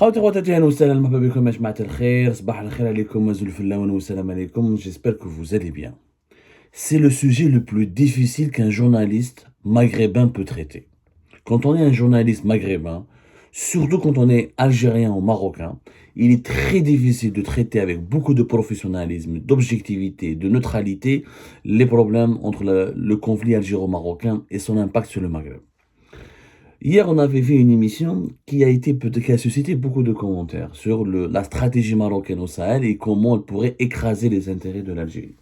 خواتي خواتاتي اهلا وسهلا مرحبا بكم يا جماعة الخير صباح الخير عليكم وزلفلاون والسلام عليكم. J'espère que vous allez bien. C'est le sujet le plus difficile qu'un journaliste maghrébin peut traiter. Quand on est un journaliste maghrébin, surtout quand on est algérien ou marocain, il est très difficile de traiter avec beaucoup de professionnalisme, d'objectivité, de neutralité les problèmes entre le conflit algéro-marocain et son impact sur le Maghreb. Hier, on avait vu une émission qui a suscité beaucoup de commentaires sur la stratégie marocaine au Sahel et comment elle pourrait écraser les intérêts de l'Algérie.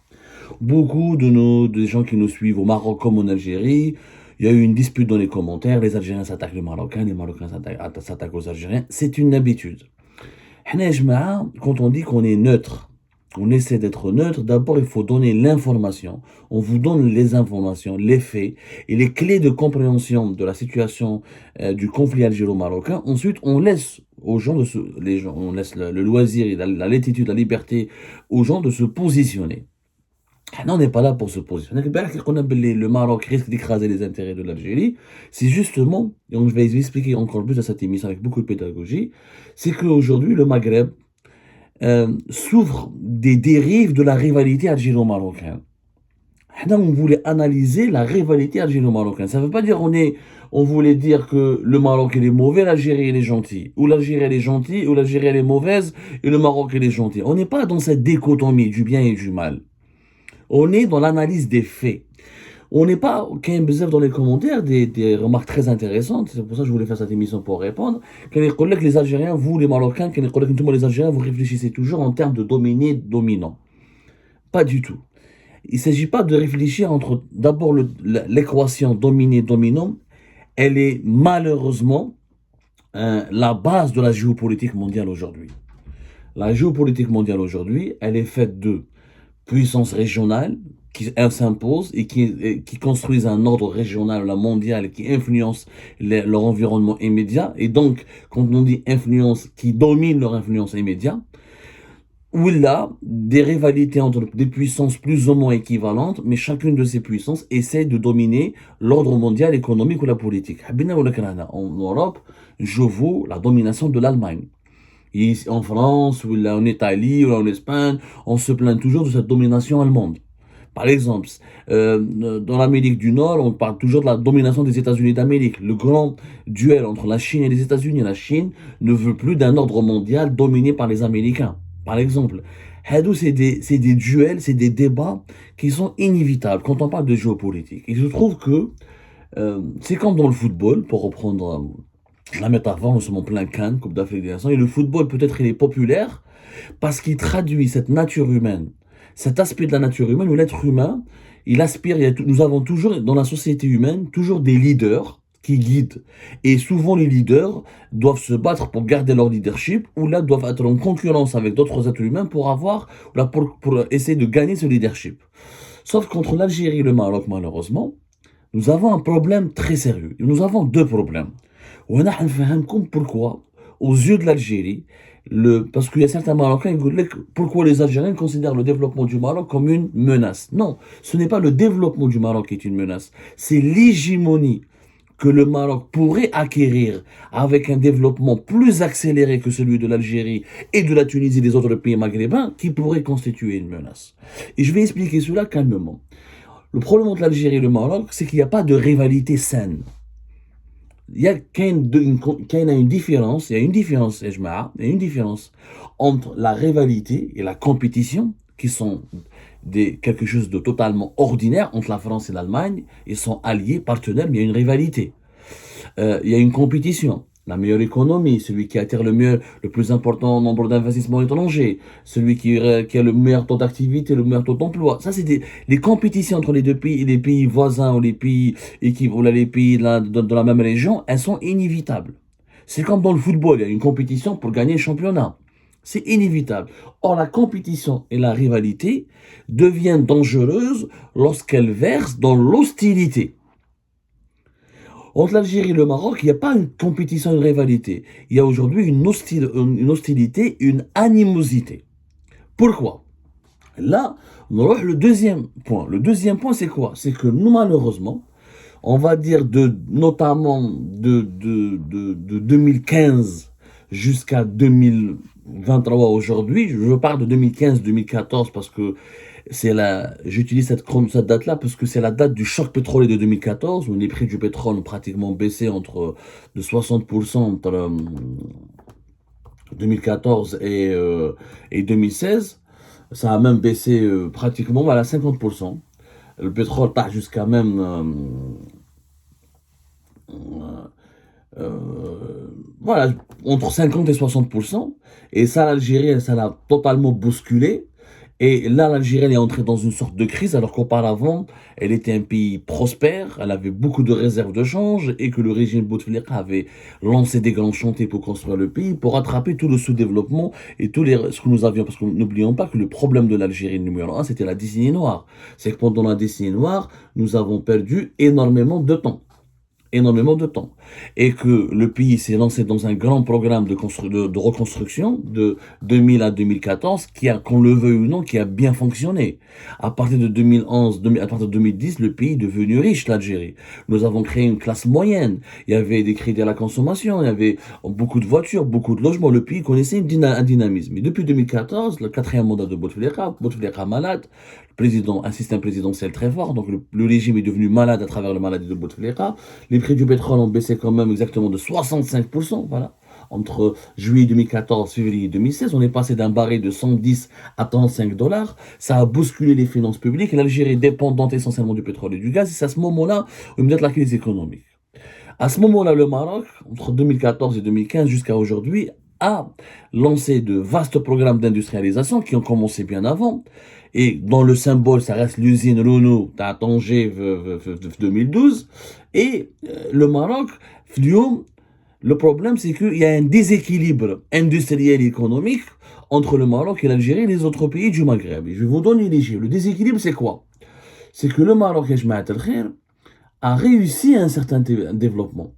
Beaucoup des gens qui nous suivent au Maroc comme en Algérie, il y a eu une dispute dans les commentaires, les Algériens s'attaquent les Marocains s'attaquent aux Algériens. C'est une habitude. Quand on dit qu'on est neutre, on essaie d'être neutre, d'abord il faut donner l'information, on vous donne les informations, les faits et les clés de compréhension de la situation du conflit algéro-marocain. Ensuite on laisse aux gens, on laisse le loisir, et la latitude, la liberté aux gens de se positionner. On n'est pas là pour se positionner. Le Maroc risque d'écraser les intérêts de l'Algérie. C'est justement, et je vais expliquer encore plus à cette émission avec beaucoup de pédagogie, c'est qu'aujourd'hui le Maghreb souffre des dérives de la rivalité algéro-marocaine. On voulait analyser la rivalité algéro-marocaine. Ça ne veut pas dire on voulait dire que le Maroc il est mauvais, l'Algérie elle est gentille, ou l'Algérie elle est gentille, ou l'Algérie elle est mauvaise, et le Maroc il est gentil. On n'est pas dans cette dichotomie du bien et du mal. On est dans l'analyse des faits. On n'est pas, quand même, dans les commentaires, des remarques très intéressantes. C'est pour ça que je voulais faire cette émission pour répondre. Quand les collègues, les Algériens, vous, les Marocains, quand les collègues, les Algériens, vous réfléchissez toujours en termes de dominé, dominant. Pas du tout. Il ne s'agit pas de réfléchir entre, d'abord, l'équation dominé-dominant. Elle est malheureusement la base de la géopolitique mondiale aujourd'hui. La géopolitique mondiale aujourd'hui, elle est faite de puissances régionales qui s'imposent et qui construisent un ordre régional, la mondiale, qui influence leur environnement immédiat. Et donc, quand on dit influence, qui domine leur influence immédiate, où il y a des rivalités entre des puissances plus ou moins équivalentes, mais chacune de ces puissances essaie de dominer l'ordre mondial économique ou la politique. En Europe, je vaux la domination de l'Allemagne. Ici, en France, ou en Italie, ou en Espagne, on se plaint toujours de cette domination allemande. Par exemple, dans l'Amérique du Nord, on parle toujours de la domination des États-Unis d'Amérique. Le grand duel entre la Chine et les États-Unis. La Chine ne veut plus d'un ordre mondial dominé par les Américains. Par exemple, c'est des duels, c'est des débats qui sont inévitables quand on parle de géopolitique. Et je trouve que c'est comme dans le football, pour reprendre la métaphore, nous sommes en plein Cannes, Coupe d'Afrique des Nations, et le football peut-être il est populaire parce qu'il traduit cette nature humaine, cet aspect de la nature humaine où l'être humain, il aspire, nous avons toujours dans la société humaine, toujours des leaders qui guident. Et souvent les leaders doivent se battre pour garder leur leadership ou là doivent être en concurrence avec d'autres êtres humains pour essayer de gagner ce leadership. Sauf qu'entre l'Algérie et le Maroc, malheureusement, nous avons un problème très sérieux. Nous avons deux problèmes. Pourquoi, aux yeux de l'Algérie, parce qu'il y a certains Marocains qui disent pourquoi les Algériens considèrent le développement du Maroc comme une menace. Non, ce n'est pas le développement du Maroc qui est une menace, c'est l'hégémonie que le Maroc pourrait acquérir avec un développement plus accéléré que celui de l'Algérie et de la Tunisie et des autres pays maghrébins qui pourrait constituer une menace. Et je vais expliquer cela calmement. Le problème entre l'Algérie et le Maroc, c'est qu'il n'y a pas de rivalité saine. Il y a une différence entre la rivalité et la compétition, qui sont quelque chose de totalement ordinaire entre la France et l'Allemagne. Ils sont alliés, partenaires, mais il y a une rivalité. Il y a une compétition. La meilleure économie, celui qui attire le plus important nombre d'investissements étrangers, celui qui a le meilleur taux d'activité, le meilleur taux d'emploi. Ça, c'est les compétitions entre les deux pays, les pays voisins ou les pays de la même région, elles sont inévitables. C'est comme dans le football, il y a une compétition pour gagner le championnat. C'est inévitable. Or, la compétition et la rivalité deviennent dangereuses lorsqu'elles versent dans l'hostilité. Entre l'Algérie et le Maroc, il n'y a pas une compétition, une rivalité. Il y a aujourd'hui une hostilité, une animosité. Pourquoi? Là, on aura le deuxième point. Le deuxième point, c'est quoi? C'est que nous, malheureusement, on va dire notamment de 2015 jusqu'à 2023 aujourd'hui. Je parle de 2015-2014 parce que j'utilise cette date-là parce que c'est la date du choc pétrolier de 2014 où les prix du pétrole ont pratiquement baissé de 60% entre 2014 et 2016. Ça a même baissé pratiquement à 50%. Le pétrole part jusqu'à même voilà, entre 50 et 60%. Et ça, l'Algérie, ça l'a totalement bousculé. Et là, l'Algérie, elle est entrée dans une sorte de crise, alors qu'auparavant, elle était un pays prospère, elle avait beaucoup de réserves de change, et que le régime Bouteflika avait lancé des grands chantiers pour construire le pays, pour rattraper tout le sous-développement et ce que nous avions. Parce que n'oublions pas que le problème de l'Algérie numéro un, c'était la décennie noire. C'est que pendant la décennie noire, nous avons perdu énormément de temps, énormément de temps. Et que le pays s'est lancé dans un grand programme de reconstruction de 2000 à 2014 qu'on le veuille ou non, qui a bien fonctionné. À partir de 2011, à partir de 2010, le pays est devenu riche, l'Algérie. Nous avons créé une classe moyenne. Il y avait des crédits à la consommation, il y avait beaucoup de voitures, beaucoup de logements. Le pays connaissait un dynamisme. Et depuis 2014, le quatrième mandat de Bouteflika malade, un système présidentiel très fort, donc le régime est devenu malade à travers la maladie de Bouteflika. Les prix du pétrole ont baissé quand même exactement de 65%, voilà. Entre juillet 2014 et février 2016, on est passé d'un baril de 110 à 35 dollars. Ça a bousculé les finances publiques. L'Algérie est dépendante essentiellement du pétrole et du gaz. Et c'est à ce moment-là où il y a la crise économique. À ce moment-là, le Maroc, entre 2014 et 2015 jusqu'à aujourd'hui, a lancé de vastes programmes d'industrialisation qui ont commencé bien avant. Et dans le symbole, ça reste l'usine Renault à Tanger 2012. Et le Maroc, le problème, c'est qu'il y a un déséquilibre industriel et économique entre le Maroc et l'Algérie et les autres pays du Maghreb. Et je vais vous donner les chiffres. Le déséquilibre, c'est quoi? C'est que le Maroc, a réussi un certain développement.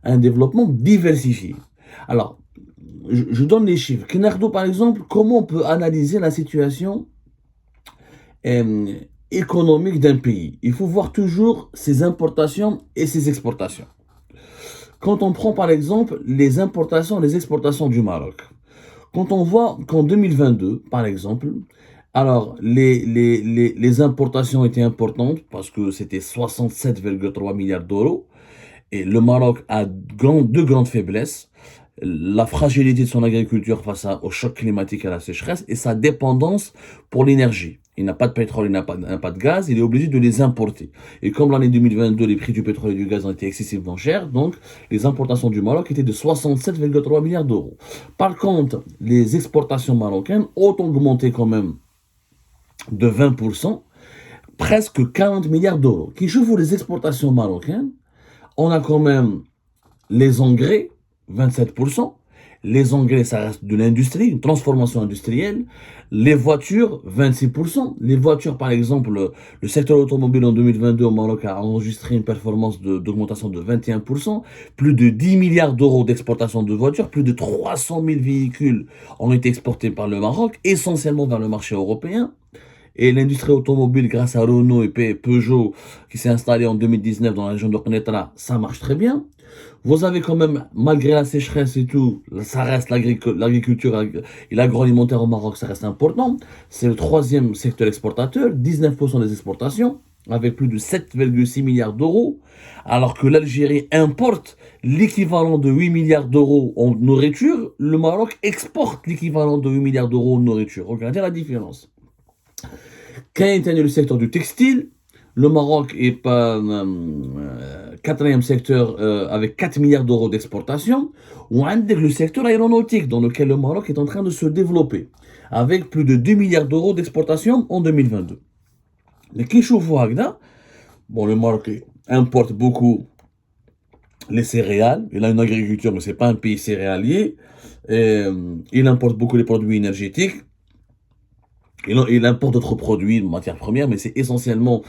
Un développement diversifié. Alors, je donne les chiffres. Kenardo, par exemple, comment on peut analyser la situation économique d'un pays? Il faut voir toujours ses importations et ses exportations. Quand on prend par exemple les importations et les exportations du Maroc, quand on voit qu'en 2022, par exemple, alors les importations étaient importantes parce que c'était 67,3 milliards d'euros et le Maroc a deux grandes faiblesses. La fragilité de son agriculture face au choc climatique et à la sécheresse et sa dépendance pour l'énergie. Il n'a pas de pétrole, il n'a pas de gaz, il est obligé de les importer. Et comme l'année 2022, les prix du pétrole et du gaz ont été excessivement chers, donc les importations du Maroc étaient de 67,3 milliards d'euros. Par contre, les exportations marocaines ont augmenté quand même de 20%, presque 40 milliards d'euros. Qui joue pour les exportations marocaines, on a quand même les engrais, 27%. Les engrais, ça reste de l'industrie, une transformation industrielle. Les voitures, 26%. Les voitures, par exemple, le secteur automobile en 2022 au Maroc a enregistré une performance d'augmentation de 21%. Plus de 10 milliards d'euros d'exportation de voitures. Plus de 300 000 véhicules ont été exportés par le Maroc, essentiellement vers le marché européen. Et l'industrie automobile, grâce à Renault et Peugeot, qui s'est installée en 2019 dans la région de Qnitra, ça marche très bien. Vous avez quand même, malgré la sécheresse et tout, ça reste l'agriculture et l'agroalimentaire au Maroc, ça reste important. C'est le troisième secteur exportateur, 19% des exportations, avec plus de 7,6 milliards d'euros, alors que l'Algérie importe l'équivalent de 8 milliards d'euros en nourriture, le Maroc exporte l'équivalent de 8 milliards d'euros en nourriture. Regardez la différence. Quand il le secteur du textile, le Maroc est pas quatrième secteur avec 4 milliards d'euros d'exportation, ou le secteur aéronautique dans lequel le Maroc est en train de se développer, avec plus de 2 milliards d'euros d'exportation en 2022. Mais qui chauffe bon, le Maroc importe beaucoup les céréales, il a une agriculture, mais c'est pas un pays céréalier, il importe beaucoup les produits énergétiques, il importe d'autres produits de matières premières, mais c'est essentiellement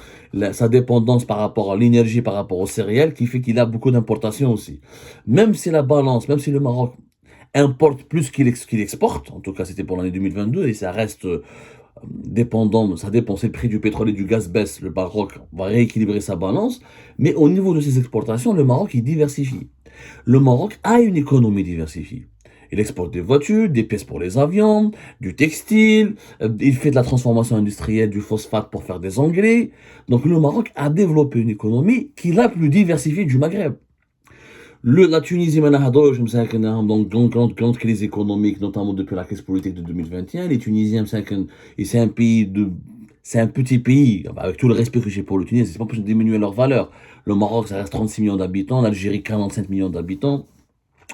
sa dépendance par rapport à l'énergie, par rapport aux céréales, qui fait qu'il a beaucoup d'importations aussi. Même si la balance, même si le Maroc importe plus qu'il exporte, en tout cas c'était pour l'année 2022, et ça reste dépendant, ça dépend, si le prix du pétrole et du gaz baisse, le Maroc va rééquilibrer sa balance, mais au niveau de ses exportations, le Maroc est diversifié. Le Maroc a une économie diversifiée. Il exporte des voitures, des pièces pour les avions, du textile, il fait de la transformation industrielle du phosphate pour faire des engrais. Donc le Maroc a développé une économie qui est la plus diversifiée du Maghreb. La Tunisie, donc grande crise économique, notamment depuis la crise politique de 2021. Les Tunisiens, c'est un pays c'est un petit pays, avec tout le respect que j'ai pour le Tunisien, c'est pas pour diminuer leur valeur. Le Maroc, ça reste 36 millions d'habitants, l'Algérie, 45 millions d'habitants.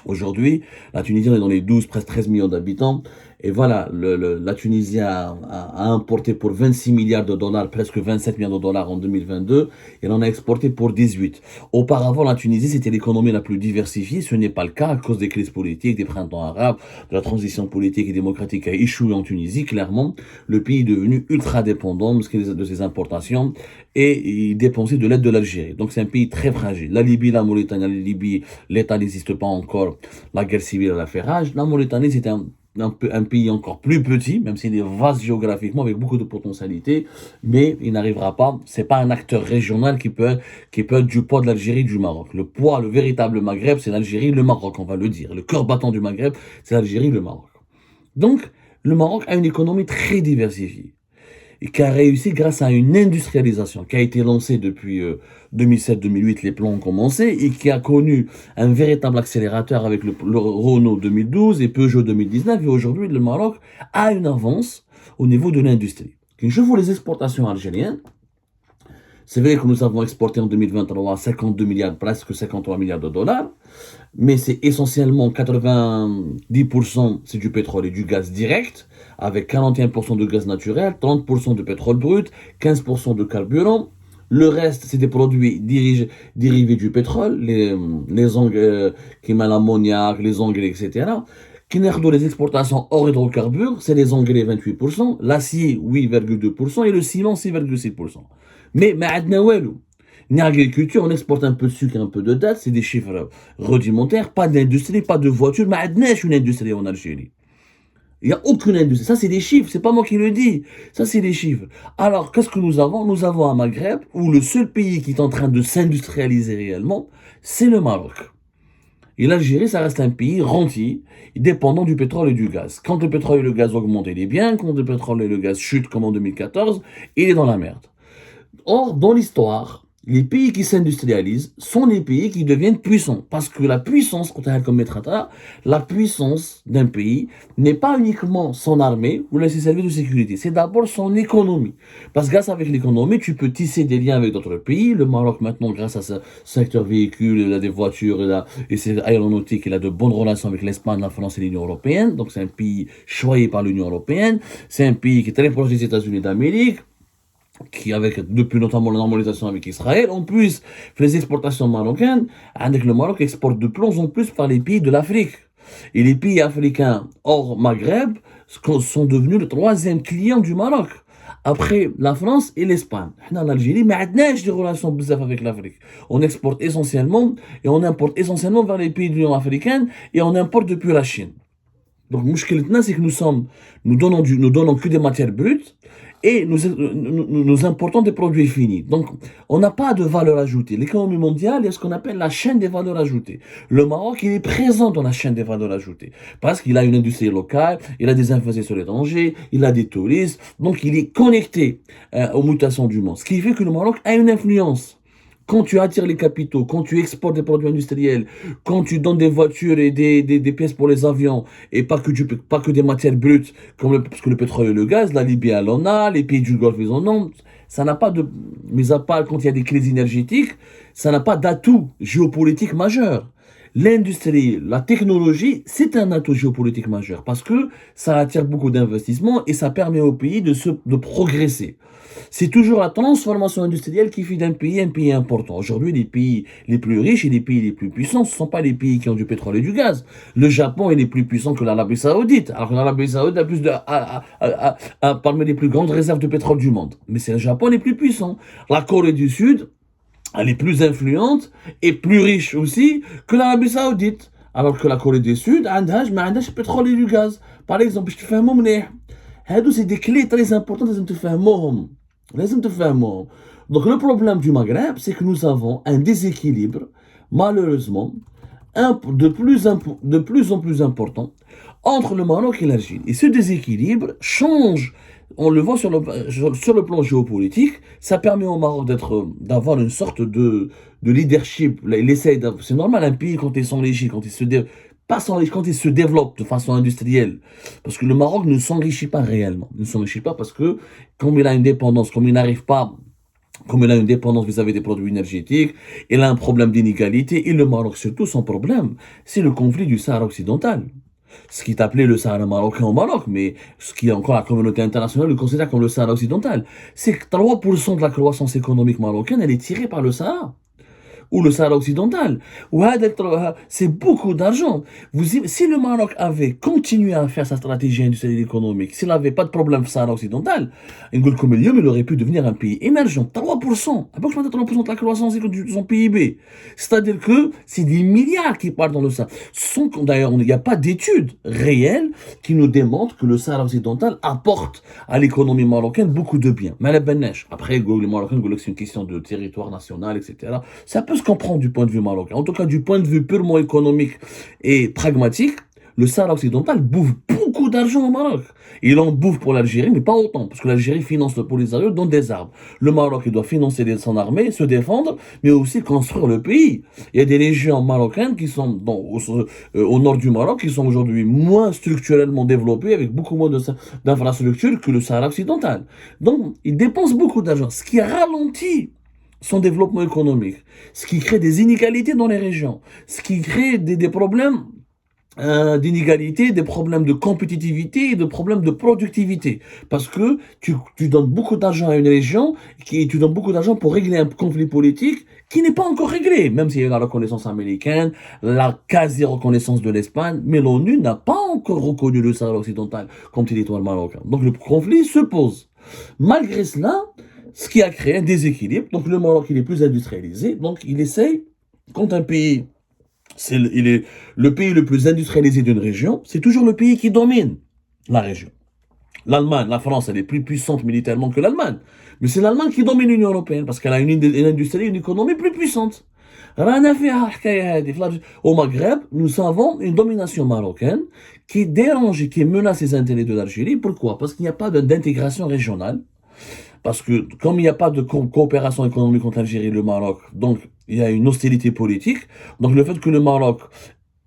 Aujourd'hui, la Tunisie, on est dans les 12, presque 13 millions d'habitants. Et voilà, la Tunisie a importé pour 26 milliards de dollars, presque 27 milliards de dollars en 2022. Et elle en a exporté pour 18. Auparavant, la Tunisie, c'était l'économie la plus diversifiée. Ce n'est pas le cas à cause des crises politiques, des printemps arabes, de la transition politique et démocratique qui a échoué en Tunisie. Clairement, le pays est devenu ultra dépendant de ses importations et il dépensait de l'aide de l'Algérie. Donc c'est un pays très fragile. La Libye, la Mauritanie, la Libye, l'État n'existe pas encore. La guerre civile a la fait rage. La Mauritanie, c'est un pays encore plus petit, même s'il est vaste géographiquement, avec beaucoup de potentialités, mais il n'arrivera pas, c'est pas un acteur régional qui peut être du poids de l'Algérie et du Maroc. Le poids, le véritable Maghreb, c'est l'Algérie et le Maroc, on va le dire. Le cœur battant du Maghreb, c'est l'Algérie et le Maroc. Donc, le Maroc a une économie très diversifiée et qui a réussi grâce à une industrialisation qui a été lancée depuis 2007-2008, les plans ont commencé, et qui a connu un véritable accélérateur avec le Renault 2012 et Peugeot 2019, et aujourd'hui le Maroc a une avance au niveau de l'industrie. Quand je vois les exportations algériennes, c'est vrai que nous avons exporté en 2023 52 milliards, presque 53 milliards de dollars, mais c'est essentiellement 90%, c'est du pétrole et du gaz direct, avec 41% de gaz naturel, 30% de pétrole brut, 15% de carburant. Le reste, c'est des produits dérivés du pétrole, les engrais, qui met l'ammoniac, les engrais, etc. Qui n'est que les exportations hors hydrocarbures, c'est les engrais 28%, l'acier 8,2% et le ciment 6,6%. Mais, ni agriculture, on exporte un peu de sucre, un peu de dattes, c'est des chiffres rudimentaires, pas d'industrie, pas de voiture, mais une industrie en Algérie. Il n'y a aucune industrie. Ça, c'est des chiffres. C'est pas moi qui le dis. Ça, c'est des chiffres. Alors, qu'est-ce que nous avons? Nous avons un Maghreb où le seul pays qui est en train de s'industrialiser réellement, c'est le Maroc. Et l'Algérie, ça reste un pays rentier, dépendant du pétrole et du gaz. Quand le pétrole et le gaz augmentent, il est bien. Quand le pétrole et le gaz chutent, comme en 2014, il est dans la merde. Or, dans l'histoire, les pays qui s'industrialisent sont les pays qui deviennent puissants. Parce que la puissance, la puissance d'un pays n'est pas uniquement son armée ou ses services de sécurité. C'est d'abord son économie. Parce que grâce avec l'économie, tu peux tisser des liens avec d'autres pays. Le Maroc, maintenant, grâce à ce secteur véhicule, il a des voitures, et c'est aéronautique, il a de bonnes relations avec l'Espagne, la France et l'Union européenne. Donc c'est un pays choyé par l'Union européenne. C'est un pays qui est très proche des États-Unis d'Amérique, qui avec depuis notamment la normalisation avec Israël, en plus les exportations marocaines, avec le Maroc exporte de plus en plus par les pays de l'Afrique. Et les pays africains hors Maghreb sont devenus le troisième client du Maroc, après la France et l'Espagne. Nous, en Algérie, mais on a des relations bizarres avec l'Afrique. On exporte essentiellement et on importe essentiellement vers les pays de l'Union africaine, et on importe depuis la Chine. Donc, c'est que nous donnons que des matières brutes, et nous importons des produits finis. Donc, on n'a pas de valeur ajoutée. L'économie mondiale, il y a ce qu'on appelle la chaîne des valeurs ajoutées. Le Maroc, il est présent dans la chaîne des valeurs ajoutées. Parce qu'il a une industrie locale, il a des investisseurs étrangers, il a des touristes. Donc, il est connecté aux mutations du monde. Ce qui fait que le Maroc a une influence. Quand tu attires les capitaux, quand tu exportes des produits industriels, quand tu donnes des voitures et des pièces pour les avions, et pas que des matières brutes, parce que le pétrole et le gaz, la Libye elle en a, les pays du Golfe ils en ont, ça n'a pas de, mis à part quand il y a des crises énergétiques, ça n'a pas d'atout géopolitique majeur. L'industrie, la technologie, c'est un atout géopolitique majeur parce que ça attire beaucoup d'investissements et ça permet au pays de progresser. C'est toujours la transformation industrielle qui fait d'un pays un pays important. Aujourd'hui, les pays les plus riches et les pays les plus puissants, ce ne sont pas les pays qui ont du pétrole et du gaz. Le Japon est plus puissant que l'Arabie Saoudite, alors que l'Arabie Saoudite a parmi les plus grandes réserves de pétrole du monde. Mais c'est le Japon les plus puissants. La Corée du Sud, elle est plus influente et plus riche aussi que l'Arabie Saoudite. Alors que la Corée du Sud, elle a du pétrole et du gaz. Par exemple, je te fais un moment, c'est des clés très importantes, je te fais un moment. Donc le problème du Maghreb, c'est que nous avons un déséquilibre, malheureusement, de plus en plus important entre le Maroc et l'Algérie. Et ce déséquilibre change, on le voit sur le plan géopolitique, ça permet au Maroc d'avoir une sorte de leadership. Là, c'est normal, un pays quand il s'enrichit, pas s'enrichit, quand il se développe de façon industrielle. Parce que le Maroc ne s'enrichit pas réellement. Ne s'enrichit pas parce que, comme il a une dépendance, comme il n'arrive pas, comme il a une dépendance vis-à-vis des produits énergétiques, il a un problème d'inégalité, et le Maroc surtout, son problème, c'est le conflit du Sahara occidental. Ce qui est appelé le Sahara marocain au Maroc, mais ce qui est encore la communauté internationale le considère comme le Sahara occidental. C'est que 3% de la croissance économique marocaine, elle est tirée par le Sahara ou le Sahara occidental. C'est beaucoup d'argent. Si le Maroc avait continué à faire sa stratégie industrielle et économique, s'il n'avait pas de problème Sahara occidental, il aurait pu devenir un pays émergent. 3%. À peu près 3% de la croissance de son PIB. C'est-à-dire que c'est des milliards qui partent dans le Sahara. D'ailleurs, il n'y a pas d'études réelles qui nous démontrent que le Sahara occidental apporte à l'économie marocaine beaucoup de biens. Mais après, les Marocains, c'est une question de territoire national, etc. Ça peut se comprendre du point de vue marocain. En tout cas, du point de vue purement économique et pragmatique, le Sahara occidental bouffe beaucoup d'argent au Maroc. Il en bouffe pour l'Algérie, mais pas autant, parce que l'Algérie finance le Polisario dans des armes. Le Maroc, il doit financer son armée, se défendre, mais aussi construire le pays. Il y a des régions marocaines qui sont au nord du Maroc, qui sont aujourd'hui moins structurellement développées, avec beaucoup moins d'infrastructures que le Sahara occidental. Donc, il dépense beaucoup d'argent, ce qui ralentit son développement économique, ce qui crée des inégalités dans les régions, ce qui crée des problèmes d'inégalité, des problèmes de compétitivité et des problèmes de productivité. Parce que tu donnes beaucoup d'argent à une région, tu donnes beaucoup d'argent pour régler un conflit politique qui n'est pas encore réglé, même s'il y a la reconnaissance américaine, la quasi-reconnaissance de l'Espagne, mais l'ONU n'a pas encore reconnu le Sahara occidental comme territoire marocain. Donc le conflit se pose. Malgré cela, ce qui a créé un déséquilibre. Donc le Maroc, il est plus industrialisé, donc il essaye, quand un pays, il est le pays le plus industrialisé d'une région, c'est toujours le pays qui domine la région. L'Allemagne, la France, elle est plus puissante militairement que l'Allemagne, mais c'est l'Allemagne qui domine l'Union européenne, parce qu'elle a une industrie, une économie plus puissante. Au Maghreb, nous avons une domination marocaine qui dérange et qui menace les intérêts de l'Algérie. Pourquoi? Parce qu'il n'y a pas d'intégration régionale. Parce que comme il n'y a pas de coopération économique entre l'Algérie et le Maroc, donc il y a une hostilité politique. Donc le fait que le Maroc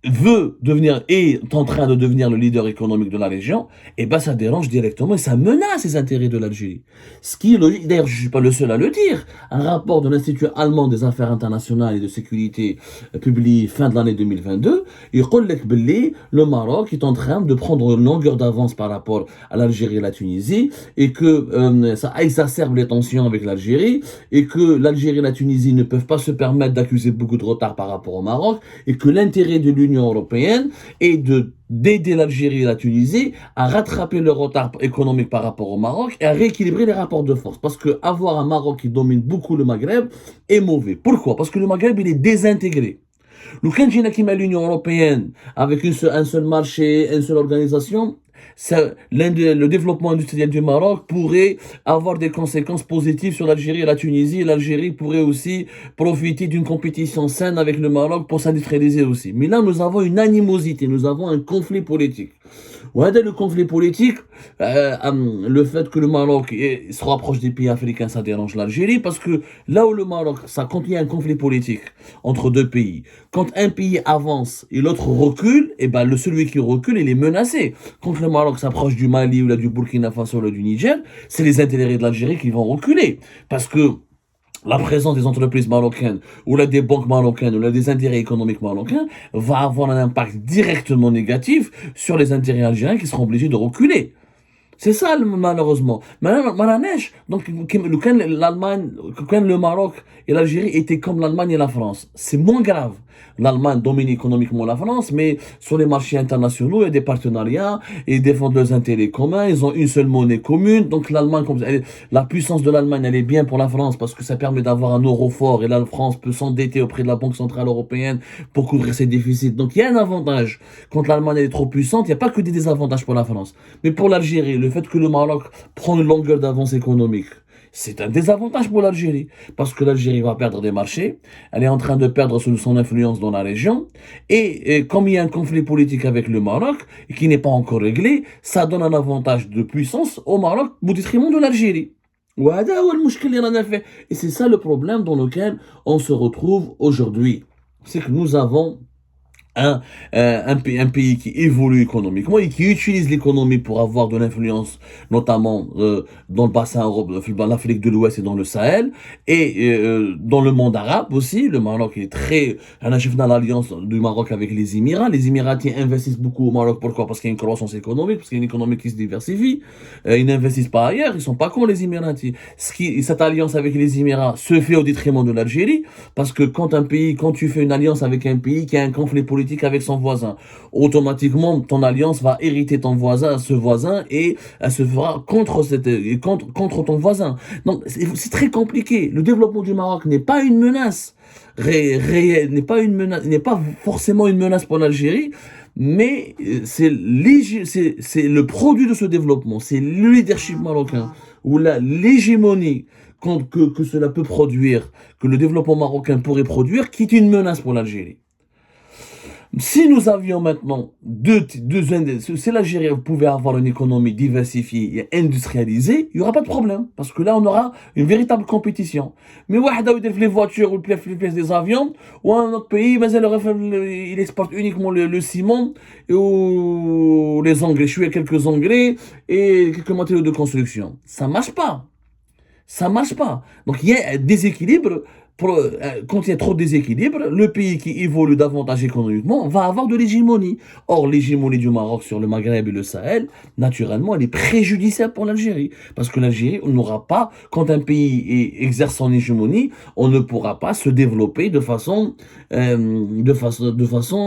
est en train de devenir le leader économique de la région, et ben ça dérange directement et ça menace les intérêts de l'Algérie. Ce qui est logique, d'ailleurs je ne suis pas le seul à le dire, un rapport de l'Institut allemand des affaires internationales et de sécurité publié fin de l'année 2022, il dit que le Maroc est en train de prendre une longueur d'avance par rapport à l'Algérie et la Tunisie, et que ça exacerbe les tensions avec l'Algérie, et que l'Algérie et la Tunisie ne peuvent pas se permettre d'accuser beaucoup de retard par rapport au Maroc, et que l'intérêt de l'Union européenne et d'aider l'Algérie et la Tunisie à rattraper le retard économique par rapport au Maroc et à rééquilibrer les rapports de force. Parce que avoir un Maroc qui domine beaucoup le Maghreb est mauvais. Pourquoi? Parce que le Maghreb, il est désintégré. L'Union européenne, avec un seul marché, une seule organisation, le développement industriel du Maroc pourrait avoir des conséquences positives sur l'Algérie et la Tunisie. L'Algérie pourrait aussi profiter d'une compétition saine avec le Maroc pour s'industrialiser aussi. Mais là, nous avons une animosité, nous avons un conflit politique. Le conflit politique, le fait que le Maroc se rapproche des pays africains, ça dérange l'Algérie, parce que là où le Maroc, quand il y a un conflit politique entre deux pays, quand un pays avance et l'autre recule, et ben celui qui recule, il est menacé. Quand le Maroc s'approche du Mali ou là, du Burkina Faso ou là, du Niger, c'est les intérêts de l'Algérie qui vont reculer. Parce que la présence des entreprises marocaines, ou là des banques marocaines, ou là des intérêts économiques marocains, va avoir un impact directement négatif sur les intérêts algériens qui seront obligés de reculer. C'est ça, malheureusement. Donc, quand le Maroc et l'Algérie étaient comme l'Allemagne et la France, c'est moins grave. L'Allemagne domine économiquement la France, mais sur les marchés internationaux, il y a des partenariats, et ils défendent leurs intérêts communs, ils ont une seule monnaie commune. Donc l'Allemagne, la puissance de l'Allemagne, elle est bien pour la France parce que ça permet d'avoir un euro fort, et la France peut s'endetter auprès de la Banque Centrale Européenne pour couvrir ses déficits. Donc il y a un avantage. Quand l'Allemagne est trop puissante, il n'y a pas que des désavantages pour la France. Mais pour l'Algérie, le fait que le Maroc prend une longueur d'avance économique, c'est un désavantage pour l'Algérie, parce que l'Algérie va perdre des marchés, elle est en train de perdre son influence dans la région, et comme il y a un conflit politique avec le Maroc, qui n'est pas encore réglé, ça donne un avantage de puissance au Maroc au détriment de l'Algérie. Et c'est ça le problème dans lequel on se retrouve aujourd'hui. C'est que nous avons un pays qui évolue économiquement et qui utilise l'économie pour avoir de l'influence, notamment dans le bassin Europe, dans l'Afrique de l'Ouest et dans le Sahel, et dans le monde arabe aussi. Le Maroc est très... On a dans l'alliance du Maroc avec les Émirats. Les Émiratis investissent beaucoup au Maroc. Pourquoi? Parce qu'il y a une croissance économique, parce qu'il y a une économie qui se diversifie. Ils n'investissent pas ailleurs, ils sont pas cons les Émiratis. Cette alliance avec les Émirats se fait au détriment de l'Algérie, parce que quand tu fais une alliance avec un pays qui a un conflit politique avec son voisin, automatiquement ton alliance va hériter ce voisin, et elle se fera contre ton voisin. Donc c'est très compliqué. Le développement du Maroc n'est pas une menace réelle, n'est pas forcément une menace pour l'Algérie, mais c'est le produit de ce développement, c'est le leadership marocain, ou l'hégémonie que cela peut produire, que le développement marocain pourrait produire, qui est une menace pour l'Algérie. Si nous avions maintenant si l'Algérie pouvait avoir une économie diversifiée et industrialisée, il n'y aura pas de problème. Parce que là, on aura une véritable compétition. Mais les voitures ou les pièces des avions, ou un autre pays, mais il exporte uniquement le ciment, ou les engrais. Je suis à quelques engrais et quelques matériaux de construction. Ça marche pas. Ça marche pas. Donc il y a un déséquilibre. Quand il y a trop de déséquilibre, le pays qui évolue davantage économiquement va avoir de l'hégémonie. Or, l'hégémonie du Maroc sur le Maghreb et le Sahel, naturellement, elle est préjudiciable pour l'Algérie. Parce que l'Algérie, on n'aura pas, quand un pays exerce son hégémonie, on ne pourra pas se développer de façon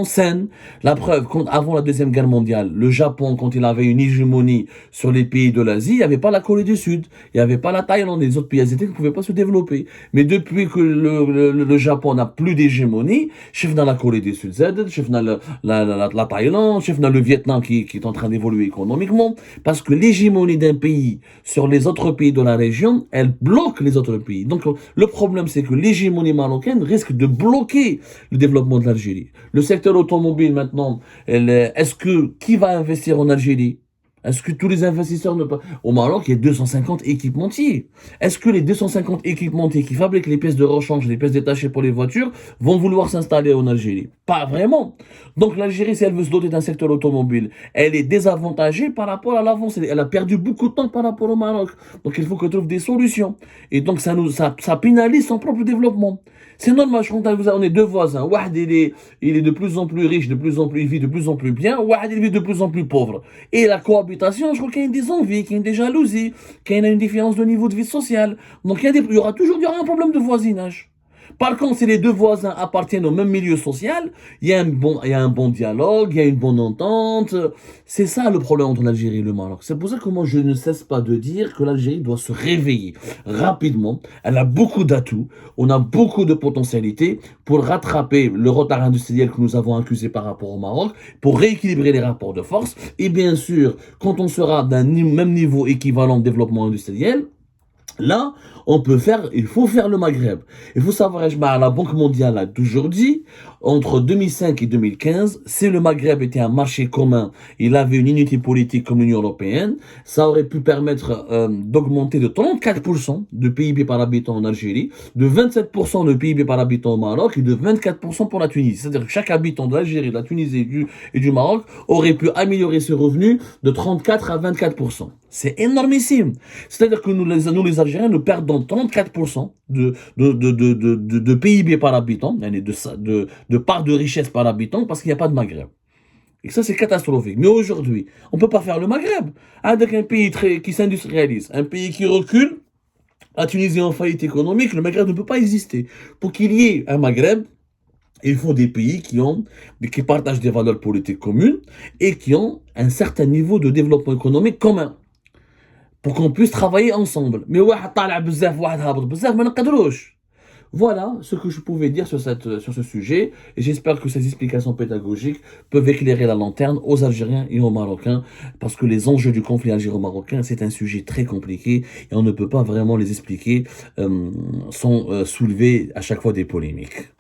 saine. La preuve, avant la Deuxième Guerre mondiale, le Japon, quand il avait une hégémonie sur les pays de l'Asie, il n'y avait pas la Corée du Sud, il n'y avait pas la Thaïlande, les autres pays asiatiques ne pouvaient pas se développer. Mais depuis que le Japon n'a plus d'hégémonie, chef dans la Corée du Sud, chef dans la Thaïlande, chef dans le Vietnam qui est en train d'évoluer économiquement, parce que l'hégémonie d'un pays sur les autres pays de la région, elle bloque les autres pays. Donc le problème, c'est que l'hégémonie marocaine risque de bloquer le développement de l'Algérie. Le secteur automobile maintenant, qui va investir en Algérie? Est-ce que tous les investisseurs ne peuvent... Au Maroc, il y a 250 équipementiers. Est-ce que les 250 équipementiers qui fabriquent les pièces de rechange, les pièces détachées pour les voitures, vont vouloir s'installer en Algérie? Pas vraiment. Donc l'Algérie, si elle veut se doter d'un secteur automobile, elle est désavantagée par rapport à l'avance. Elle a perdu beaucoup de temps par rapport au Maroc. Donc il faut qu'elle trouve des solutions. Et donc ça pénalise son propre développement. C'est normal, je compte on est deux voisins. Ouad, il est de plus en plus riche, il vit de plus en plus bien. Ouad, il vit de plus en plus pauvre. Et la cohabitation, je crois qu'il y a des envies, qu'il y a des jalousies, qu'il y a une différence de niveau de vie sociale. Donc il y aura un problème de voisinage. Par contre, si les deux voisins appartiennent au même milieu social, il y a un bon dialogue, il y a une bonne entente. C'est ça le problème entre l'Algérie et le Maroc. C'est pour ça que moi je ne cesse pas de dire que l'Algérie doit se réveiller rapidement. Elle a beaucoup d'atouts, on a beaucoup de potentialités pour rattraper le retard industriel que nous avons accusé par rapport au Maroc, pour rééquilibrer les rapports de force. Et bien sûr, quand on sera d'un même niveau équivalent de développement industriel, là, il faut faire le Maghreb. Il faut savoir, la Banque mondiale a toujours dit, entre 2005 et 2015, si le Maghreb était un marché commun, il avait une unité politique comme l'Union européenne, ça aurait pu permettre d'augmenter de 34% de PIB par habitant en Algérie, de 27% de PIB par habitant au Maroc et de 24% pour la Tunisie. C'est-à-dire que chaque habitant de l'Algérie, de la Tunisie et du Maroc aurait pu améliorer ses revenus de 34 à 24%. C'est énormissime. C'est-à-dire que nous les Algériens, nous perdons 34% de PIB par habitant, de part de richesse par habitant, parce qu'il n'y a pas de Maghreb. Et ça, c'est catastrophique. Mais aujourd'hui, on ne peut pas faire le Maghreb. Avec un pays qui s'industrialise, un pays qui recule, la Tunisie en faillite économique, le Maghreb ne peut pas exister. Pour qu'il y ait un Maghreb, il faut des pays qui partagent des valeurs politiques communes et qui ont un certain niveau de développement économique commun, pour qu'on puisse travailler ensemble. Mais واحد طالع بزاف واحد هابط بزاف ما نقدروش. Voilà ce que je pouvais dire sur ce sujet, et j'espère que ces explications pédagogiques peuvent éclairer la lanterne aux Algériens et aux Marocains, parce que les enjeux du conflit algéro-marocain, c'est un sujet très compliqué, et on ne peut pas vraiment les expliquer sans soulever à chaque fois des polémiques.